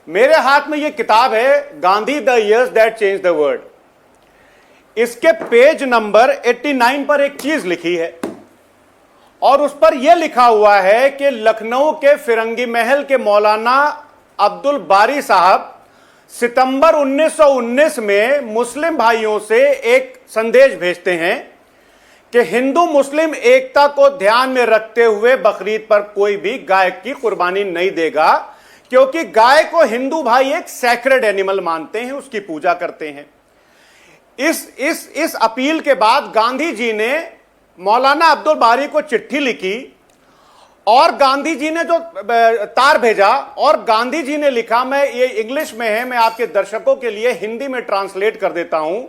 मेरे हाथ में ये किताब है Gandhi the years that change the world. इसके पेज नंबर 89 पर एक चीज लिखी है और उस पर यह लिखा हुआ है कि लखनऊ के फिरंगी महल के मौलाना अब्दुल बारी साहब सितंबर 1919 में मुस्लिम भाइयों से एक संदेश भेजते हैं कि हिंदू मुस्लिम एकता को ध्यान में रखते हुए बकरीद पर कोई भी गाय की कुर्बानी नहीं देगा, क्योंकि गाय को हिंदू भाई एक सैक्रेड एनिमल मानते हैं, उसकी पूजा करते हैं। इस अपील के बाद गांधी जी ने मौलाना अब्दुल बारी को चिट्ठी लिखी और गांधी जी ने जो तार भेजा और गांधी जी ने लिखा, मैं ये इंग्लिश में है, मैं आपके दर्शकों के लिए हिंदी में ट्रांसलेट कर देता हूं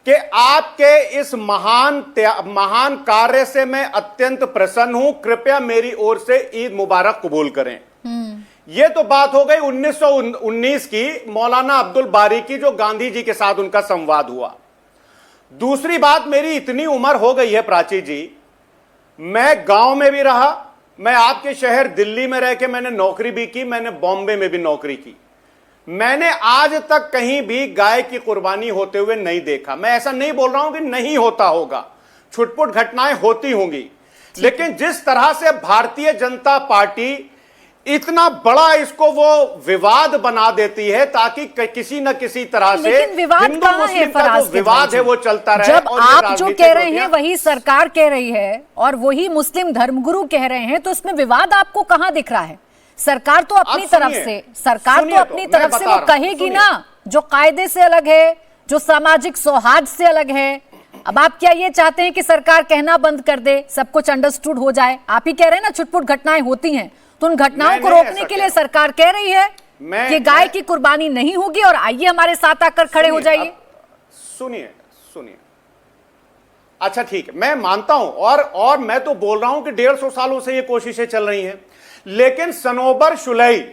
कि आपके इस महान कार्य से मैं अत्यंत प्रसन्न हूं, कृपया मेरी ओर से ईद मुबारक कबूल करें। यह तो बात हो गई 1919 की, मौलाना अब्दुल बारी की, जो गांधी जी के साथ उनका संवाद हुआ। दूसरी बात, मेरी इतनी उम्र हो गई है प्राची जी, मैं गांव में भी रहा, मैं आपके शहर दिल्ली में रह के मैंने नौकरी भी की, मैंने बॉम्बे में भी नौकरी की, मैंने आज तक कहीं भी गाय की कुर्बानी होते हुए नहीं देखा। मैं ऐसा नहीं बोल रहा हूं कि नहीं होता होगा, छुटपुट घटनाएं होती होंगी, लेकिन जिस तरह से भारतीय जनता पार्टी इतना बड़ा इसको वो विवाद बना देती है ताकि किसी न किसी तरह से हिंदू मुस्लिम का जो विवाद है वो चलता रहे। जब आप जो कह रहे हैं वही सरकार कह रही है और वही मुस्लिम धर्मगुरु कह रहे हैं, तो इसमें विवाद आपको कहां दिख रहा है? सरकार तो अपनी तरफ से वो कहेगी ना, जो कायदे से अलग है, जो सामाजिक सौहार्द से अलग है। अब आप क्या ये चाहते हैं कि सरकार कहना बंद कर दे, सब कुछ अंडरस्टूड हो जाए? आप ही कह रहे हैं ना छुटपुट घटनाएं होती हैं, तो उन घटनाओं को रोकने के लिए सरकार कह रही है कि गाय की कुर्बानी नहीं होगी और आइए हमारे साथ आकर खड़े हो जाइए। सुनिए, अच्छा ठीक है, मैं मानता हूं और मैं तो बोल रहा हूं कि 150 सालों से ये कोशिशें चल रही हैं, लेकिन सनोबर शुलई,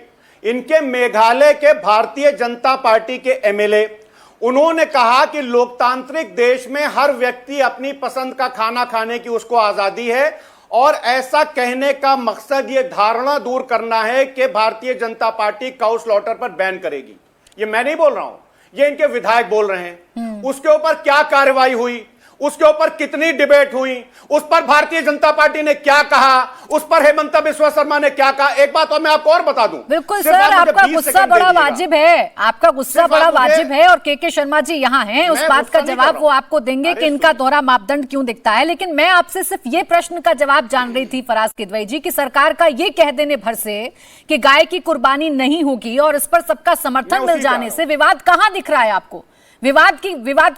इनके मेघालय के भारतीय जनता पार्टी के एमएलए, उन्होंने कहा कि लोकतांत्रिक देश में हर व्यक्ति अपनी पसंद का खाना खाने की उसको आजादी है और ऐसा कहने का मकसद ये धारणा दूर करना है कि Bharatiya Janata party cow slaughter पर बैन करेगी। ये मैं नहीं बोल रहा हूं, ये इनके विधायक बोल रहे हैं। उसके ऊपर क्या कार्रवाई हुई, उसके ऊपर कितनी डिबेट हुई, उस पर भारतीय जनता पार्टी ने क्या कहा, उस पर हेमंत बिस्वा शर्मा ने क्या कहा। एक बात और मैं आपको और बता दूं, बिल्कुल सर, आपका गुस्सा बड़ा वाजिब है, आपका गुस्सा बड़ा वाजिब है और के शर्मा जी यहाँ हैं, उस बात का जवाब वो आपको देंगे कि इनका दोहरा मापदंड क्यों दिखता है। लेकिन मैं आपसे सिर्फ ये प्रश्न का जवाब जान रही थी फराज किदवई जी, कि सरकार का ये कह देने भर से कि गाय की कुर्बानी नहीं होगी और इस पर सबका समर्थन मिल जाने से विवाद कहां दिख रहा है आपको? विवाद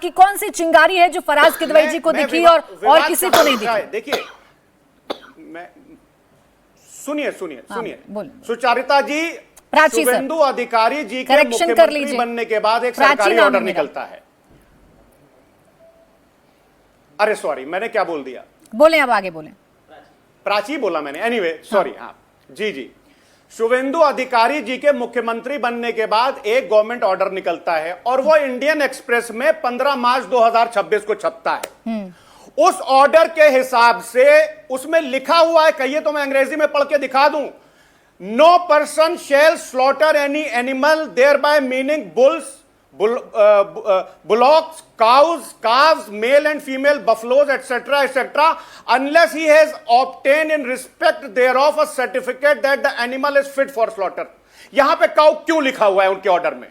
की कौन सी चिंगारी है जो फराज किदवई जी को दिखी और किसी को नहीं दिखी? देखिए, सुनिए सुचारिता जी, शुभेंदु अधिकारी जी के मुख्यमंत्री बनने के बाद एक सरकारी ऑर्डर निकलता है। अरे सॉरी, मैंने क्या बोल दिया? बोले, अब आगे बोले। प्राची बोला मैंने, एनीवे सॉरी। हाँ जी, शुभेंदु अधिकारी जी के मुख्यमंत्री बनने के बाद एक गवर्नमेंट ऑर्डर निकलता है और वो इंडियन एक्सप्रेस में 15 मार्च 2026 को छपता है। उस ऑर्डर के हिसाब से उसमें लिखा हुआ है, कहिए तो मैं अंग्रेजी में पढ़ के दिखा दूं, no person shall slaughter any animal thereby meaning bulls, bullocks, cows, calves, male and female buffaloes, etc., unless he has obtained in respect thereof a certificate that the animal is fit for slaughter. यहां पे cow क्यों लिखा हुआ है उनके order में?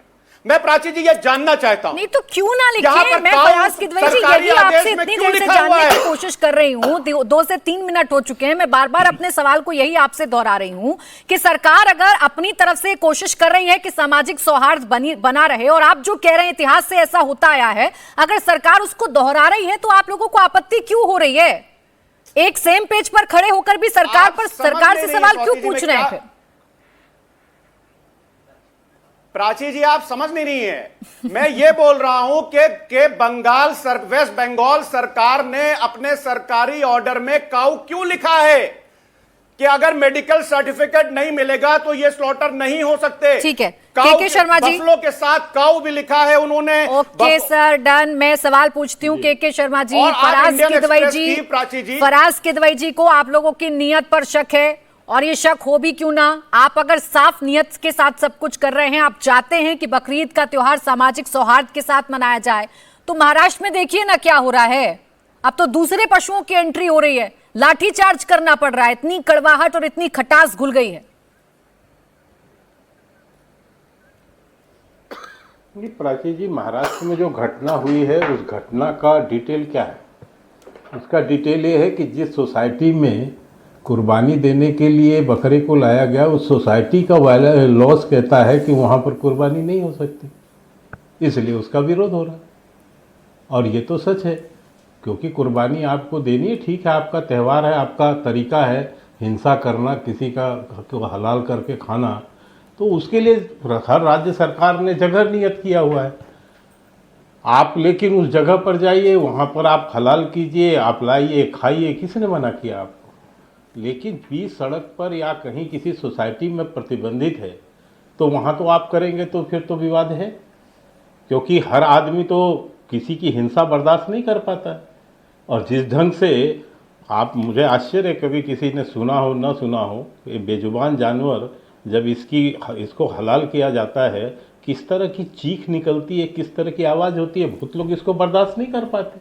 मैं प्राची जी ये जानना चाहता हूं। नहीं तो क्यों ना लिखे? मैं फराज किदवई जी यही आपसे इतनी देर से जानने की कोशिश कर रही हूं, 2 से 3 मिनट हो चुके हैं, मैं बार बार अपने सवाल को यही आपसे दोहरा रही हूं कि सरकार अगर अपनी तरफ से कोशिश कर रही है कि सामाजिक सौहार्द बना रहे और आप जो कह रहे हैं इतिहास से ऐसा होता आया है, अगर सरकार उसको दोहरा रही है तो आप लोगों को आपत्ति क्यों हो रही है? एक सेम पेज पर खड़े होकर भी सरकार से सवाल क्यों पूछ रहे हैं फिर? प्राची जी आप समझ नहीं रही हैं। मैं ये बोल रहा हूं कि वेस्ट बंगाल सरकार ने अपने सरकारी ऑर्डर में काउ क्यों लिखा है कि अगर मेडिकल सर्टिफिकेट नहीं मिलेगा तो ये स्लॉटर नहीं हो सकते। ठीक है, के शर्मा जी, बफलो के साथ काउ भी लिखा है उन्होंने। Okay sir, done. मैं सवाल पूछती हूँ के शर्मा जी, फराज किदवई जी को आप लोगों की नीयत पर शक है और ये शक हो भी क्यों ना, आप अगर साफ नियत के साथ सब कुछ कर रहे हैं, आप चाहते हैं कि बकरीद का त्योहार सामाजिक सौहार्द के साथ मनाया जाए, तो महाराष्ट्र में देखिए ना क्या हो रहा है। अब तो दूसरे पशुओं की एंट्री हो रही है, लाठीचार्ज करना पड़ रहा है, इतनी कड़वाहट और इतनी खटास घुल गई है। प्राची जी, महाराष्ट्र में जो घटना हुई है उस घटना का डिटेल क्या है? उसका डिटेल ये है कि जिस सोसाइटी में कुर्बानी देने के लिए बकरे को लाया गया, उस सोसाइटी का लॉस कहता है कि वहाँ पर कुर्बानी नहीं हो सकती, इसलिए उसका विरोध हो रहा है। और ये तो सच है, क्योंकि कुर्बानी आपको देनी है, ठीक है, आपका त्यौहार है, आपका तरीका है हिंसा करना, किसी का हलाल करके खाना, तो उसके लिए हर राज्य सरकार ने जगह नियत किया हुआ है। आप लेकिन उस जगह पर जाइए, वहाँ पर आप हलाल कीजिए, आप लाइए, खाइए, किसने मना किया आपको? लेकिन बीच सड़क पर या कहीं किसी सोसाइटी में प्रतिबंधित है तो वहाँ तो आप करेंगे तो फिर तो विवाद है, क्योंकि हर आदमी तो किसी की हिंसा बर्दाश्त नहीं कर पाता। और जिस ढंग से आप, मुझे आश्चर्य, कभी किसी ने सुना हो ना सुना हो, ये बेजुबान जानवर जब इसको हलाल किया जाता है, किस तरह की चीख निकलती है, किस तरह की आवाज़ होती है, बहुत लोग इसको बर्दाश्त नहीं कर पाते।